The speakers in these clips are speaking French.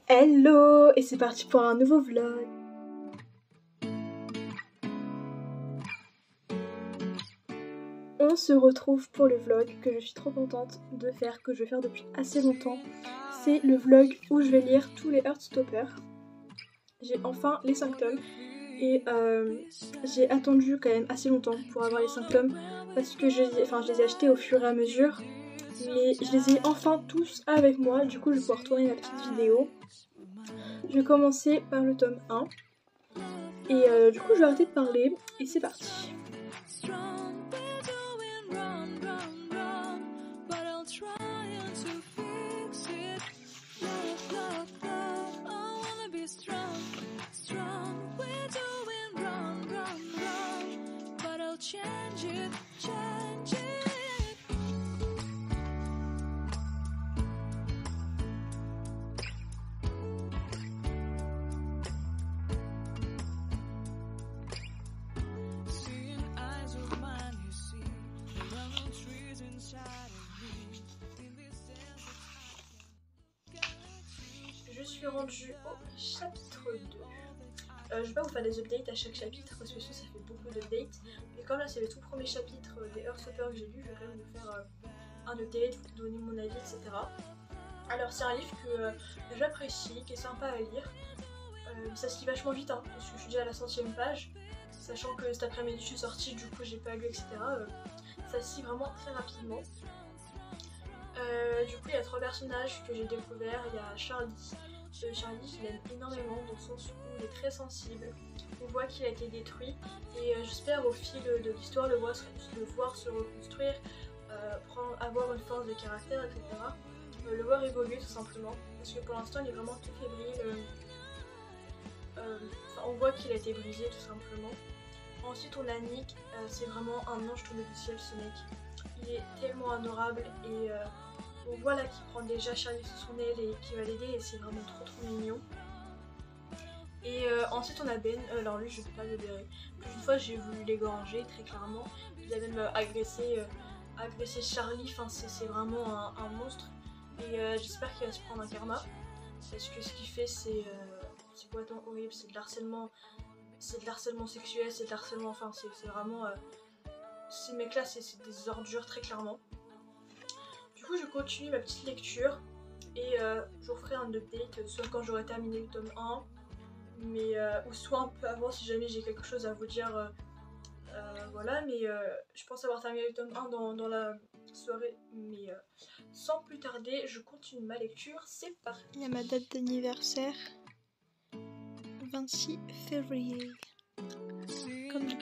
Hello! Et c'est parti pour un nouveau vlog. On se retrouve pour le vlog que je suis trop contente de faire, que je vais faire depuis assez longtemps. C'est le vlog où je vais lire tous les Heartstopper. J'ai enfin les 5 tomes et j'ai attendu quand même assez longtemps pour avoir les 5 tomes parce que je les ai achetés au fur et à mesure. Mais je les ai enfin tous avec moi, du coup je vais pouvoir tourner ma petite vidéo. Je vais commencer par le tome 1 et du coup je vais arrêter de parler et c'est parti. Je suis rendue au chapitre 2. Je vais pas vous faire des updates à chaque chapitre parce que ça fait beaucoup d'updates. Mais comme là c'est le tout premier chapitre des Heartstopper que j'ai lu, je vais quand même vous faire un update, vous donner mon avis, etc. Alors c'est un livre que j'apprécie, qui est sympa à lire. Ça se lit vachement vite parce que je suis déjà à la 100e page. Sachant que cet après-midi je suis sortie, du coup j'ai pas lu, etc. Ça se lit vraiment très rapidement. Du coup il y a 3 personnages que j'ai découverts. Il y a Charlie. Charlie, je l'aime énormément dans le sens où il est très sensible. On voit qu'il a été détruit et j'espère au fil de l'histoire le voir se reconstruire, avoir une force de caractère, etc. Le voir évoluer tout simplement. Parce que pour l'instant il est vraiment tout fébrile. On voit qu'il a été brisé tout simplement. Ensuite on a Nick, c'est vraiment un ange tombé du ciel ce mec. Il est tellement adorable et on voit là qu'il prend déjà Charlie sous son aile et qu'il va l'aider et c'est vraiment trop mignon. Et ensuite on a Ben, alors lui je ne vais pas le libérer. Plus d'une fois j'ai voulu l'égorger très clairement. Il a même agressé Charlie, enfin c'est vraiment un monstre. Et j'espère qu'il va se prendre un karma. Parce que ce qu'il fait c'est complètement horrible, c'est de l'harcèlement sexuel, c'est de l'harcèlement, enfin c'est vraiment... ces mecs là c'est des ordures très clairement. Du coup je continue ma petite lecture et je vous ferai un update soit quand j'aurai terminé le tome 1 mais, ou soit un peu avant si jamais j'ai quelque chose à vous dire. Voilà, mais je pense avoir terminé le tome 1 dans la soirée, mais sans plus tarder je continue ma lecture, c'est parti. Il y a ma date d'anniversaire, 26 février, comme du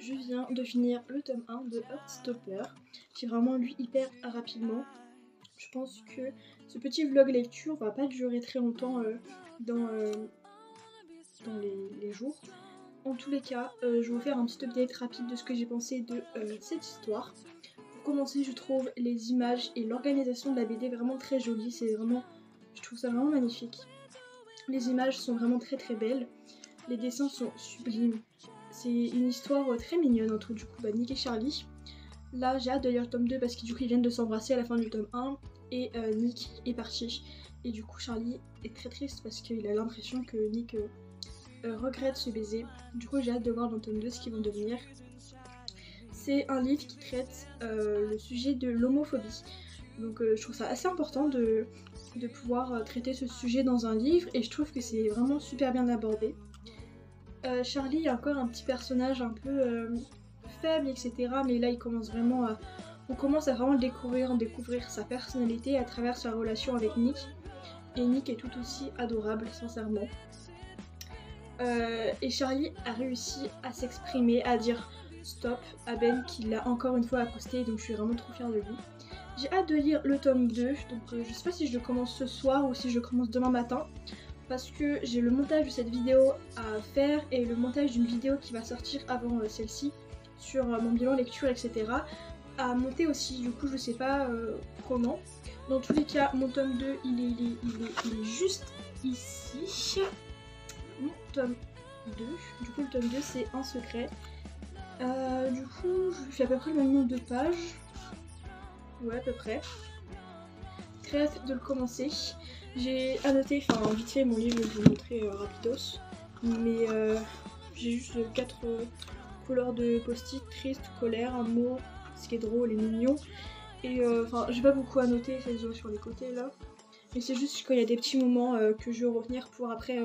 Je viens de finir le tome 1 de Heartstopper. J'ai vraiment lu hyper rapidement. Je pense que ce petit vlog lecture va pas durer très longtemps dans les jours. En tous les cas, je vais vous faire un petit update rapide de ce que j'ai pensé de cette histoire. Pour commencer, je trouve les images et l'organisation de la BD vraiment très jolie. Je trouve ça vraiment magnifique. Les images sont vraiment très belles. Les dessins sont sublimes. C'est une histoire très mignonne entre du coup Nick et Charlie. Là j'ai hâte de lire le tome 2 parce que du coup ils viennent de s'embrasser à la fin du tome 1 et Nick est parti. Et du coup Charlie est très triste parce qu'il a l'impression que Nick regrette ce baiser. Du coup j'ai hâte de voir dans le tome 2 ce qu'ils vont devenir. C'est un livre qui traite le sujet de l'homophobie. Donc je trouve ça assez important de pouvoir traiter ce sujet dans un livre et je trouve que c'est vraiment super bien abordé. Charlie est encore un petit personnage un peu faible, etc. Mais là, on commence à vraiment découvrir sa personnalité à travers sa relation avec Nick. Et Nick est tout aussi adorable, sincèrement. Et Charlie a réussi à s'exprimer, à dire stop à Ben, qui l'a encore une fois accosté, donc je suis vraiment trop fière de lui. J'ai hâte de lire le tome 2, donc je sais pas si je le commence ce soir ou si je le commence demain matin. Parce que j'ai le montage de cette vidéo à faire et le montage d'une vidéo qui va sortir avant celle-ci sur mon bilan lecture, etc. à monter aussi, du coup je sais pas comment. Dans tous les cas, mon tome 2 il est juste ici. Mon tome 2. Du coup le tome 2 c'est Un secret. Du coup je fais à peu près le même nombre de pages. Ouais à peu près. Très hâte de le commencer. J'ai annoté, enfin vite fait mon livre, je vais vous montrer rapidos. Mais j'ai juste 4 couleurs de post-it, triste, colère, amour, ce qui est drôle et mignon. Et enfin j'ai pas beaucoup annoté, ça se voit sur les côtés là. Mais c'est juste quand il y a des petits moments que je vais retenir pour après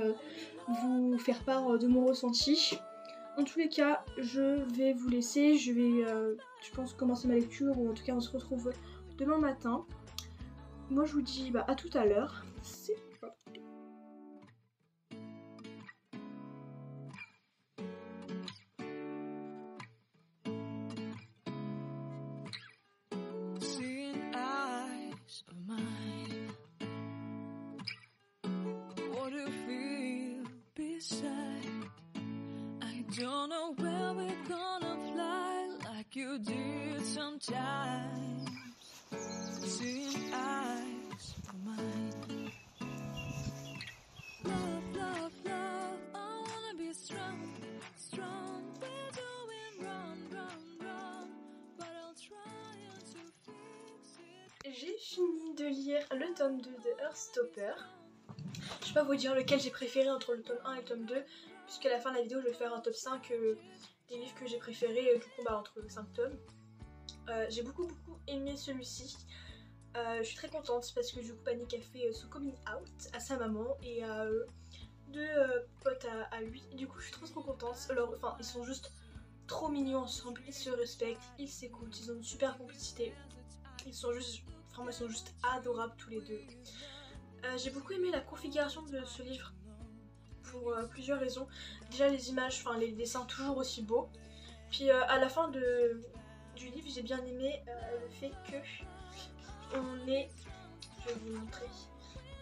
vous faire part de mon ressenti. En tous les cas, je vais vous laisser. Je vais, je pense, commencer ma lecture, ou en tout cas on se retrouve demain matin. Moi je vous dis à tout à l'heure. C'est parti. Don't know where we're gonna fly like you did sometimes. Seeing eyes of mine. Love, love, love, I wanna be strong, strong. We're doing wrong, wrong, wrong, but I'll try to fix it. J'ai fini de lire le tome 2 de Heartstopper. Je vais pas vous dire lequel j'ai préféré entre le tome 1 et le tome 2, puisqu'à la fin de la vidéo je vais faire un top 5 des livres que j'ai préférés, du coup entre 5 tomes. J'ai beaucoup aimé celui-ci. Je suis très contente parce que du coup Panic a fait son coming out à sa maman et à deux potes à lui. Et du coup je suis trop contente. Enfin ils sont juste trop mignons ensemble, ils se respectent, ils s'écoutent, ils ont une super complicité. Ils sont juste adorables tous les deux. J'ai beaucoup aimé la configuration de ce livre pour plusieurs raisons. Déjà les images, enfin les dessins toujours aussi beaux. Puis à la fin du livre j'ai bien aimé le fait que on est, je vais vous montrer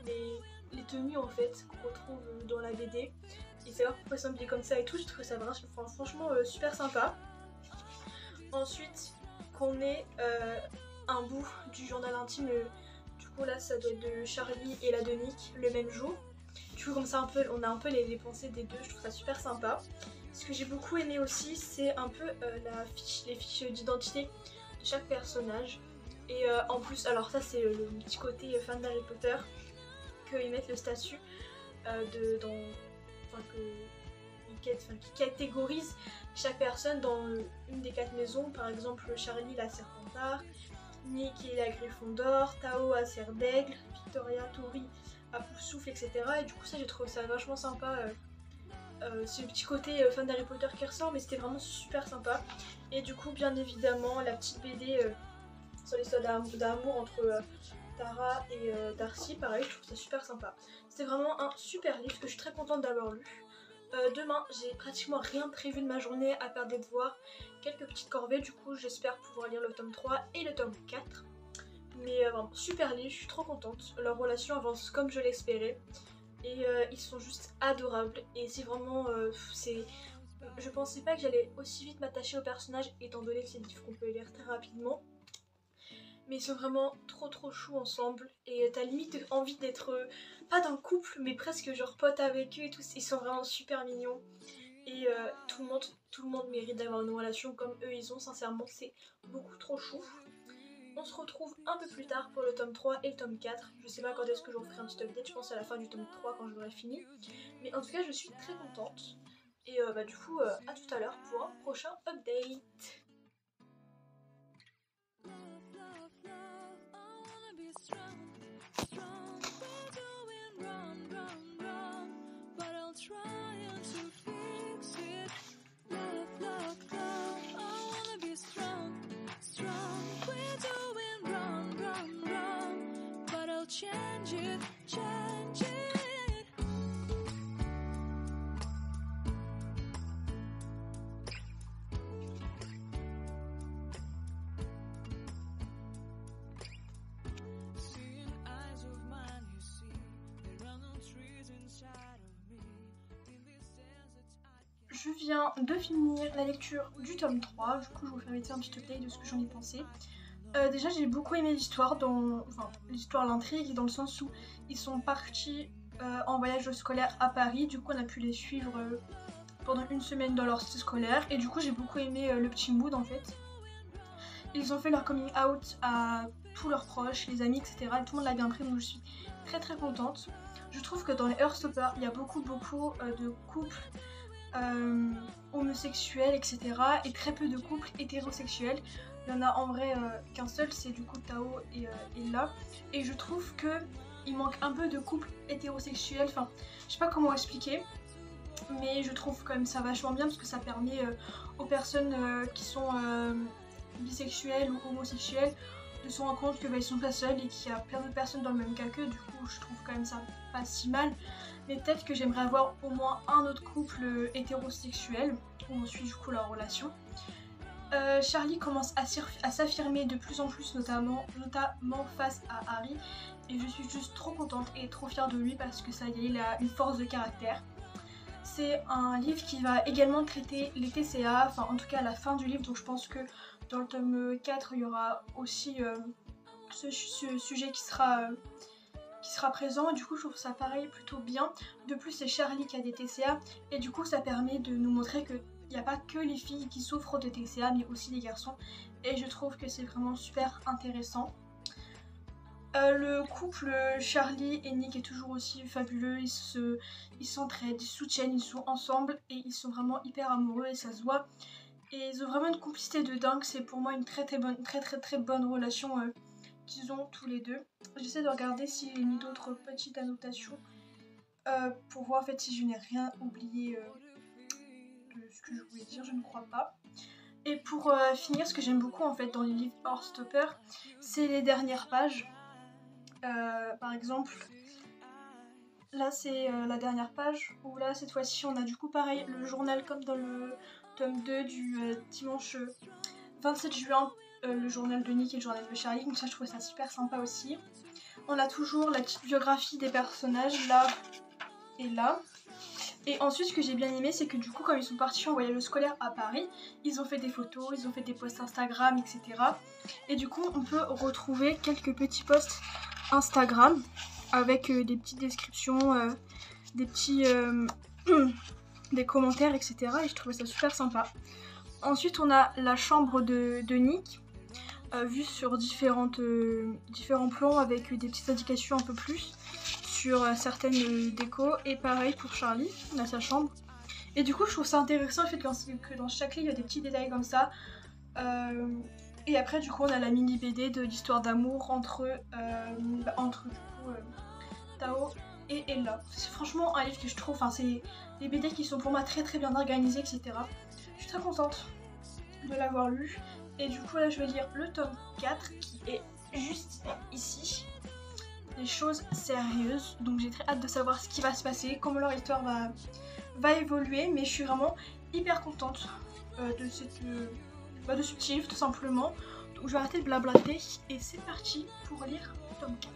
les tenues en fait qu'on retrouve dans la BD et savoir pourquoi c'est habillé comme ça et tout. J'ai trouvé ça franchement super sympa. Ensuite qu'on ait un bout du journal intime, du coup là ça doit être de Charlie et la de Nick le même jour. Du coup comme ça on a un peu les pensées des deux, je trouve ça super sympa. Ce que j'ai beaucoup aimé aussi c'est un peu les fiches d'identité de chaque personnage. Et en plus, alors ça c'est le petit côté fan d'Harry Potter, qu'ils mettent le statut qui catégorise chaque personne dans une des 4 maisons. Par exemple Charlie la Serpentard, Nick et la Gryffondor, Tao à Serre d'Aigle, Victoria, Tori à Poufsouffle, etc. Et du coup ça j'ai trouvé ça vachement sympa. C'est le petit côté fan d'Harry Potter qui ressort, mais c'était vraiment super sympa. Et du coup bien évidemment la petite BD sur l'histoire d'amour entre Tara et Darcy, pareil, je trouve ça super sympa. C'était vraiment un super livre que je suis très contente d'avoir lu. Demain, j'ai pratiquement rien prévu de ma journée à part des devoirs, quelques petites corvées, du coup j'espère pouvoir lire le tome 3 et le tome 4. Mais vraiment, super livre, je suis trop contente. Leur relation avance comme je l'espérais. Et ils sont juste adorables. Et c'est vraiment... je pensais pas que j'allais aussi vite m'attacher au personnage, étant donné que c'est des livres qu'on peut lire très rapidement. Mais ils sont vraiment trop choux ensemble et t'as limite envie d'être pas d'un couple mais presque genre pote avec eux et tout. Ils sont vraiment super mignons et tout le monde mérite d'avoir une relation comme eux ils ont. Sincèrement c'est beaucoup trop chou. On se retrouve un peu plus tard pour le tome 3 et le tome 4. Je sais pas quand est-ce que je vous ferai un petit update, je pense à la fin du tome 3 quand j'aurai fini. Mais en tout cas je suis très contente et du coup à tout à l'heure pour un prochain update. Change it, change it. Seeing eyes of mine, you see, there are no trees inside of me. In this desert, Je viens de finir la lecture du tome 3, du coup je vous fais un petit update de ce que j'en ai pensé. Déjà j'ai beaucoup aimé l'histoire, l'intrigue, dans le sens où ils sont partis en voyage scolaire à Paris, du coup on a pu les suivre pendant une semaine dans leur cycle scolaire et du coup j'ai beaucoup aimé le petit mood en fait. Ils ont fait leur coming out à tous leurs proches, les amis, etc. Et tout le monde l'a bien pris, donc je suis très très contente. Je trouve que dans les Heartstoppers, il y a beaucoup de couples homosexuels, etc. et très peu de couples hétérosexuels. Il y en a en vrai qu'un seul, c'est du coup Tao et Ella. Et je trouve que il manque un peu de couples hétérosexuels. Enfin, je sais pas comment expliquer, mais je trouve quand même ça vachement bien parce que ça permet aux personnes qui sont bisexuelles ou homosexuelles de se rendre compte que ils sont pas seuls et qu'il y a plein d'autres personnes dans le même cas qu'eux. Du coup, je trouve quand même ça pas si mal. Mais peut-être que j'aimerais avoir au moins un autre couple hétérosexuel où on suit du coup leur relation. Charlie commence à s'affirmer de plus en plus, notamment face à Harry. Et je suis juste trop contente et trop fière de lui parce que ça y est, il a une force de caractère. C'est un livre qui va également traiter les TCA, enfin en tout cas à la fin du livre, donc je pense que dans le tome 4 il y aura aussi ce sujet qui sera présent et du coup je trouve ça pareil plutôt bien. De plus c'est Charlie qui a des TCA et du coup ça permet de nous montrer qu'il n'y a pas que les filles qui souffrent de TCA mais aussi les garçons et je trouve que c'est vraiment super intéressant. Le couple Charlie et Nick est toujours aussi fabuleux, ils s'entraident, ils se soutiennent, ils sont ensemble et ils sont vraiment hyper amoureux et ça se voit. Et ils ont vraiment une complicité de dingue, c'est pour moi une très bonne relation qu'ils ont tous les deux. J'essaie de regarder si j'ai mis d'autres petites annotations pour voir en fait si je n'ai rien oublié de ce que je voulais dire, je ne crois pas. Et pour finir, ce que j'aime beaucoup en fait dans les livres Heartstoppers, c'est les dernières pages. Par exemple, là c'est la dernière page où là cette fois-ci on a du coup pareil le journal comme dans le tome 2 du dimanche 27 juin, le journal de Nick et le journal de Charlie, donc ça je trouve ça super sympa aussi. On a toujours la petite biographie des personnages là et là. Et ensuite ce que j'ai bien aimé c'est que du coup quand ils sont partis en voyage scolaire à Paris, ils ont fait des photos, ils ont fait des posts Instagram, etc. Et du coup on peut retrouver quelques petits posts Instagram avec des petites descriptions, des petits des commentaires, etc. Et je trouvais ça super sympa. Ensuite on a la chambre de Nick vue sur différents plans avec des petites indications un peu plus sur certaines décos. Et pareil pour Charlie, on a sa chambre. Et du coup je trouve ça intéressant le fait que dans chaque livre il y a des petits détails comme ça. Et après du coup on a la mini BD de l'histoire d'amour entre du coup Tao et Ella. C'est franchement un livre que je trouve, enfin c'est des BD qui sont pour moi très bien organisées, etc. Je suis très contente de l'avoir lu. Et du coup là je vais lire le tome 4 qui est juste ici. Les choses sérieuses, donc j'ai très hâte de savoir ce qui va se passer, comment leur histoire va évoluer, mais je suis vraiment hyper contente de ce petit livre tout simplement. Donc je vais arrêter de blablater et c'est parti pour lire le tome 4.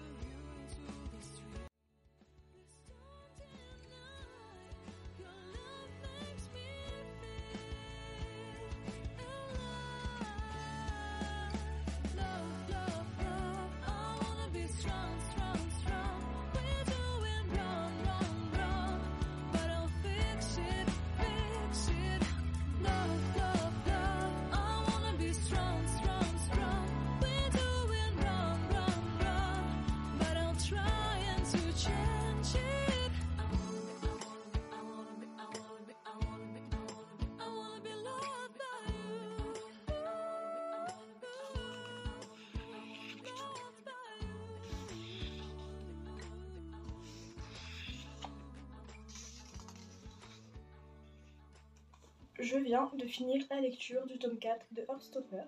Je viens de finir la lecture du tome 4 de Heartstopper.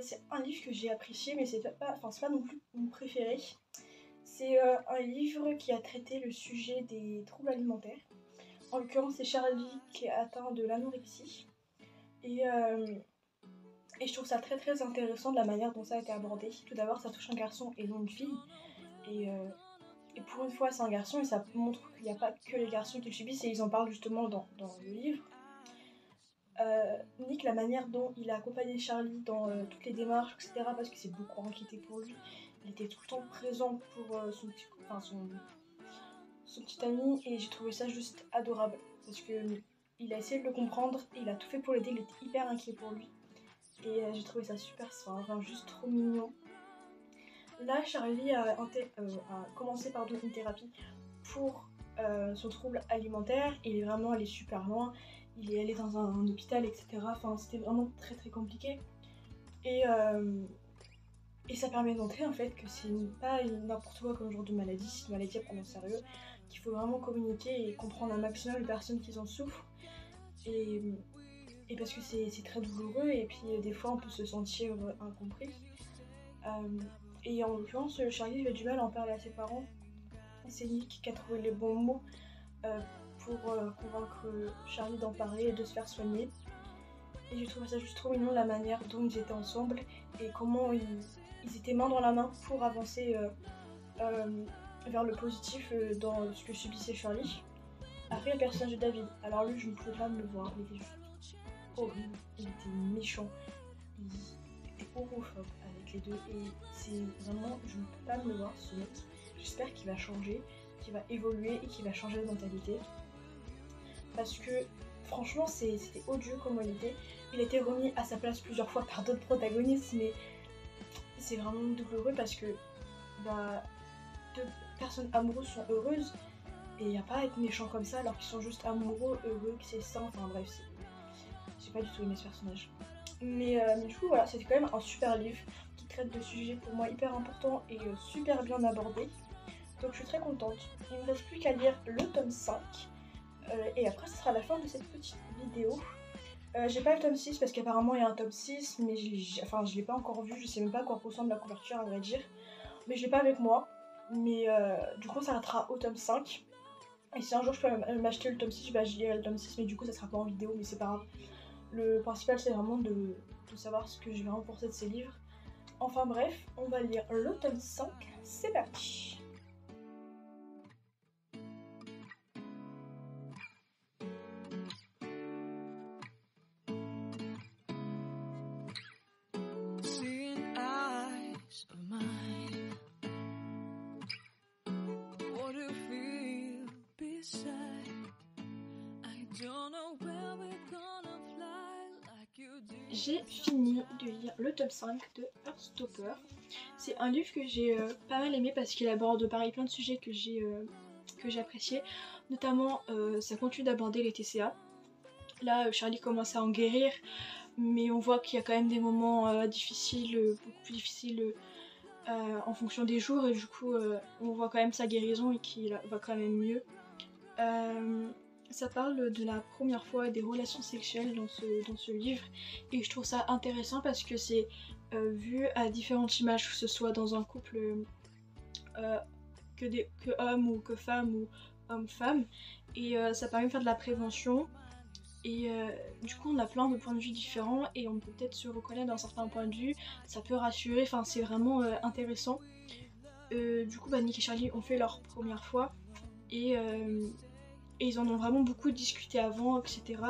C'est un livre que j'ai apprécié, mais c'est pas non plus mon préféré. C'est un livre qui a traité le sujet des troubles alimentaires. En l'occurrence, c'est Charlie qui est atteint de l'anorexie. Et je trouve ça très intéressant de la manière dont ça a été abordé. Tout d'abord, ça touche un garçon et non une fille. Et pour une fois, c'est un garçon et ça montre qu'il n'y a pas que les garçons qui le subissent et ils en parlent justement dans le livre. Nick, la manière dont il a accompagné Charlie dans toutes les démarches, etc., parce qu'il s'est beaucoup inquiété pour lui, il était tout le temps présent pour son petit ami et j'ai trouvé ça juste adorable parce que il a essayé de le comprendre et il a tout fait pour l'aider, il était hyper inquiet pour lui. Et j'ai trouvé ça super fort, enfin, juste trop mignon. Là, Charlie a commencé une thérapie pour son trouble alimentaire. Il est vraiment allé super loin. Il est allé dans un hôpital, etc. Enfin, c'était vraiment très très compliqué. Et ça permet de montrer en fait que c'est pas n'importe quoi comme genre de maladie, c'est une maladie à prendre au sérieux, qu'il faut vraiment communiquer et comprendre un maximum les personnes qui en souffrent. Et parce que c'est très douloureux et puis des fois on peut se sentir incompris. Et en l'occurrence, Charlie il a du mal à en parler à ses parents. C'est Nick qui a trouvé les bons mots pour convaincre Charlie d'en parler et de se faire soigner. Et j'ai trouvé ça juste trop mignon la manière dont ils étaient ensemble et comment ils étaient main dans la main pour avancer vers le positif dans ce que subissait Charlie. Après le personnage de David, alors lui je ne pouvais pas me le voir, il était juste horrible, il était méchant, il était homophobe avec les deux et c'est vraiment, je ne peux pas me le voir ce mec. J'espère qu'il va changer, qu'il va évoluer et qu'il va changer de mentalité. Parce que franchement c'était odieux comment il était. Il a été remis à sa place plusieurs fois par d'autres protagonistes, mais c'est vraiment douloureux parce que deux personnes amoureuses sont heureuses et il n'y a pas à être méchant comme ça alors qu'ils sont juste amoureux, heureux, que c'est sain, enfin bref, j'ai pas du tout aimé ce personnage. Mais du coup voilà, c'était quand même un super livre qui traite de sujets pour moi hyper importants et super bien abordés. Donc je suis très contente. Il ne me reste plus qu'à lire le tome 5 et après ce sera la fin de cette petite vidéo. J'ai pas le tome 6 parce qu'apparemment il y a un tome 6 mais je l'ai pas encore vu, je sais même pas à quoi ressemble la couverture à vrai dire. Mais je l'ai pas avec moi. Mais du coup ça s'arrêtera au tome 5. Et si un jour je peux m'acheter le tome 6, bah je lirai le tome 6 mais du coup ça sera pas en vidéo mais c'est pas grave. Le principal c'est vraiment de savoir ce que je vais remporter de ces livres. Enfin bref, on va lire le tome 5, c'est parti. Seeing eyes of mine, what do you feel beside? I don't know where we're gonna fly like you did. J'ai fini de lire le tome 5 de Heartstopper. C'est un livre que j'ai pas mal aimé parce qu'il aborde pareil plein de sujets que j'ai appréciés, notamment ça continue d'aborder les TCA. Là Charlie commence à en guérir, mais on voit qu'il y a quand même des moments difficiles, beaucoup plus difficiles en fonction des jours et du coup on voit quand même sa guérison et qu'il va quand même mieux. Ça parle de la première fois des relations sexuelles dans ce livre et je trouve ça intéressant parce que c'est vu à différentes images, que ce soit dans un couple que homme ou que femme ou homme-femme et ça permet de faire de la prévention et du coup on a plein de points de vue différents et on peut peut-être se reconnaître dans certains points de vue, ça peut rassurer, enfin c'est vraiment intéressant. Du coup Nick et Charlie ont fait leur première fois et ils en ont vraiment beaucoup discuté avant, etc.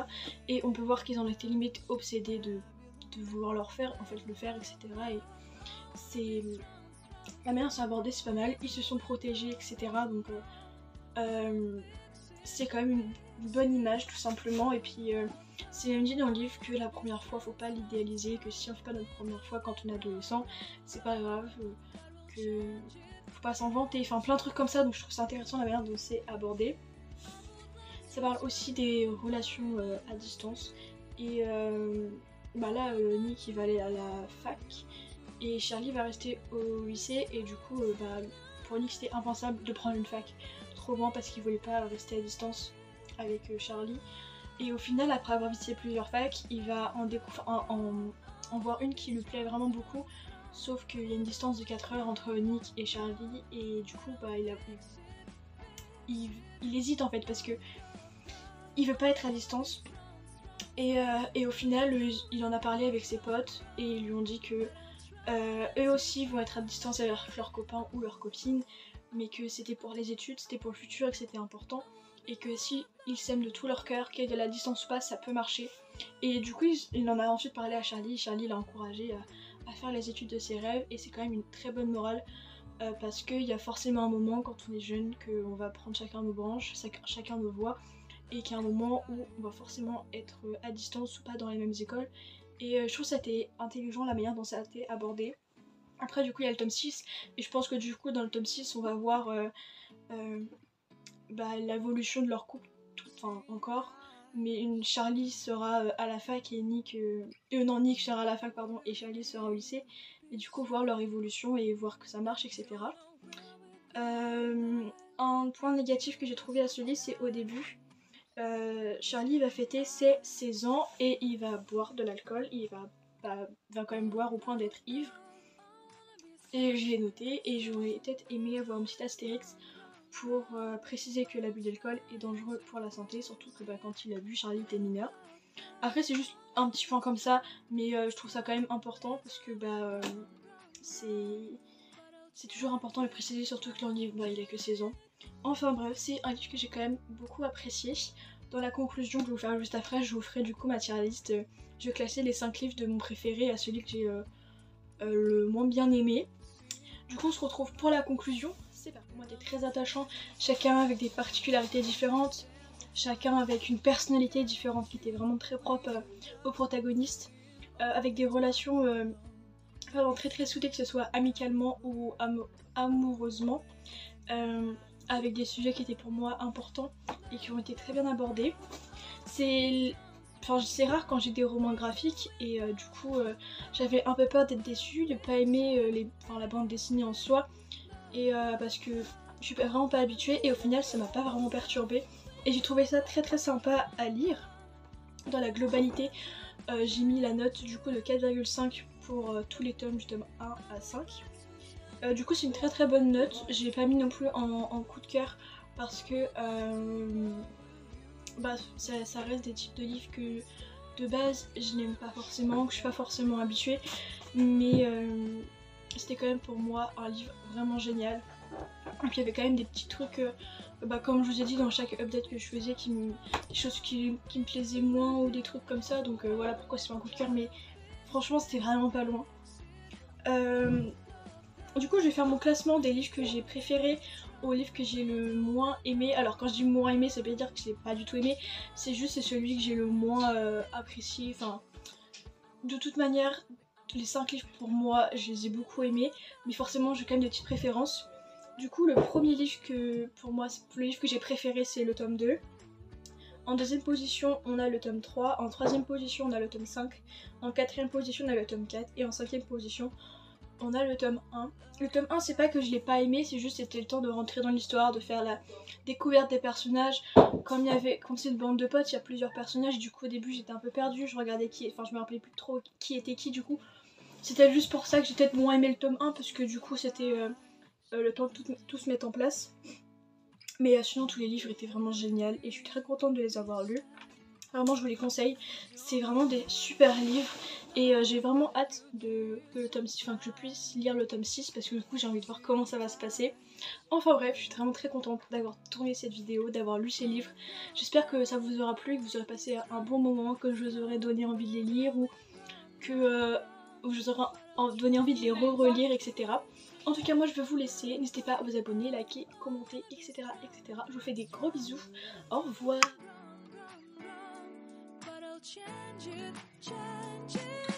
Et on peut voir qu'ils en étaient limite obsédés de vouloir le faire, etc. Et c'est la manière de s'aborder, c'est pas mal. Ils se sont protégés, etc. Donc c'est quand même une bonne image tout simplement. Et puis c'est même dit dans le livre que la première fois, faut pas l'idéaliser, que si on fait pas notre première fois quand on est adolescent, c'est pas grave, que faut pas s'en vanter, enfin plein de trucs comme ça. Donc je trouve ça intéressant la manière dont c'est abordé. Ça parle aussi des relations à distance. Et là, Nick il va aller à la fac et Charlie va rester au lycée. Et du coup, pour Nick c'était impensable de prendre une fac trop loin parce qu'il voulait pas rester à distance avec Charlie. Et au final, après avoir visité plusieurs facs, il va en voir une qui lui plaît vraiment beaucoup. Sauf qu'il y a une distance de 4 heures entre Nick et Charlie. Et du coup, il hésite en fait parce que il veut pas être à distance et au final il en a parlé avec ses potes et ils lui ont dit que eux aussi vont être à distance avec leurs copains ou leurs copines mais que c'était pour les études, c'était pour le futur et que c'était important et que si ils s'aiment de tout leur cœur, qu'il y ait de la distance ou pas, ça peut marcher. Et du coup il en a ensuite parlé à Charlie l'a encouragé à faire les études de ses rêves et c'est quand même une très bonne morale. Parce qu'il y a forcément un moment quand on est jeune qu'on va prendre chacun nos branches, chacun nos voies et qu'il y a un moment où on va forcément être à distance ou pas dans les mêmes écoles. Et je trouve que ça a été intelligent la manière dont ça a été abordé. Après du coup il y a le tome 6 et je pense que du coup dans le tome 6 on va voir l'évolution de leur couple encore. Mais Charlie sera à la fac et Nick Nick sera à la fac pardon et Charlie sera au lycée. Et du coup voir leur évolution et voir que ça marche, etc. Un point négatif que j'ai trouvé à ce livre, c'est au début. Charlie va fêter ses 16 ans et il va boire de l'alcool. Il va quand même boire au point d'être ivre. Et je l'ai noté et j'aurais peut-être aimé avoir un petit astérix pour préciser que l'abus d'alcool est dangereux pour la santé, surtout que quand il a bu, Charlie était mineur. Après c'est juste un petit point comme ça, mais je trouve ça quand même important parce que c'est toujours important de préciser, surtout que dans le livre il a que 16 ans. Enfin bref, c'est un livre que j'ai quand même beaucoup apprécié. Dans la conclusion que je vais vous faire juste après, je vous ferai du coup ma tier list. Je vais classer les 5 livres de mon préféré à celui que j'ai le moins bien aimé. Du coup on se retrouve pour la conclusion. C'est pour moi des très attachants, chacun avec des particularités différentes, chacun avec une personnalité différente qui était vraiment très propre au protagoniste, avec des relations vraiment très très soudées, que ce soit amicalement ou amoureusement, avec des sujets qui étaient pour moi importants et qui ont été très bien abordés. C'est rare quand j'ai des romans graphiques et du coup j'avais un peu peur d'être déçue, de pas aimer la bande dessinée en soi, et parce que je suis vraiment pas habituée et au final ça m'a pas vraiment perturbée et j'ai trouvé ça très très sympa à lire. Dans la globalité j'ai mis la note du coup de 4,5 pour tous les tomes du tome 1 à 5. Du coup c'est une très très bonne note, j'ai pas mis non plus en coup de cœur parce que ça reste des types de livres que de base je n'aime pas forcément, que je suis pas forcément habituée, mais c'était quand même pour moi un livre vraiment génial. Et puis il y avait quand même des petits trucs, comme je vous ai dit dans chaque update que je faisais, des choses qui me plaisaient moins ou des trucs comme ça, donc voilà pourquoi c'est pas un coup de cœur, mais franchement c'était vraiment pas loin. Du coup je vais faire mon classement des livres que j'ai préférés aux livres que j'ai le moins aimé. Alors quand je dis moins aimé, ça veut dire que je l'ai pas du tout aimé, c'est celui que j'ai le moins apprécié. Enfin, de toute manière, les 5 livres pour moi, je les ai beaucoup aimés, mais forcément j'ai quand même des petites préférences. Du coup, le premier livre pour moi, le livre que j'ai préféré, c'est le tome 2. En deuxième position, on a le tome 3. En troisième position, on a le tome 5. En quatrième position, on a le tome 4. Et en cinquième position, on a le tome 1. Le tome 1, c'est pas que je l'ai pas aimé, c'est juste c'était le temps de rentrer dans l'histoire, de faire la découverte des personnages. Comme c'est une bande de potes, il y a plusieurs personnages, du coup au début j'étais un peu perdue, je me rappelais plus trop qui était qui du coup. C'était juste pour ça que j'ai peut-être moins aimé le tome 1, parce que du coup c'était le temps de tout se mettre en place. Mais sinon tous les livres étaient vraiment géniaux et je suis très contente de les avoir lus. Vraiment je vous les conseille, c'est vraiment des super livres et j'ai vraiment hâte que je puisse lire le tome 6 parce que du coup j'ai envie de voir comment ça va se passer. Enfin bref, je suis vraiment très contente d'avoir tourné cette vidéo, d'avoir lu ces livres. J'espère que ça vous aura plu, que vous aurez passé un bon moment, que je vous aurai donné envie de les lire ou que je vous aurai donné envie de les relire, etc. En tout cas moi je vais vous laisser, n'hésitez pas à vous abonner, liker, commenter, etc. etc. Je vous fais des gros bisous, au revoir. But I'll change it, change it.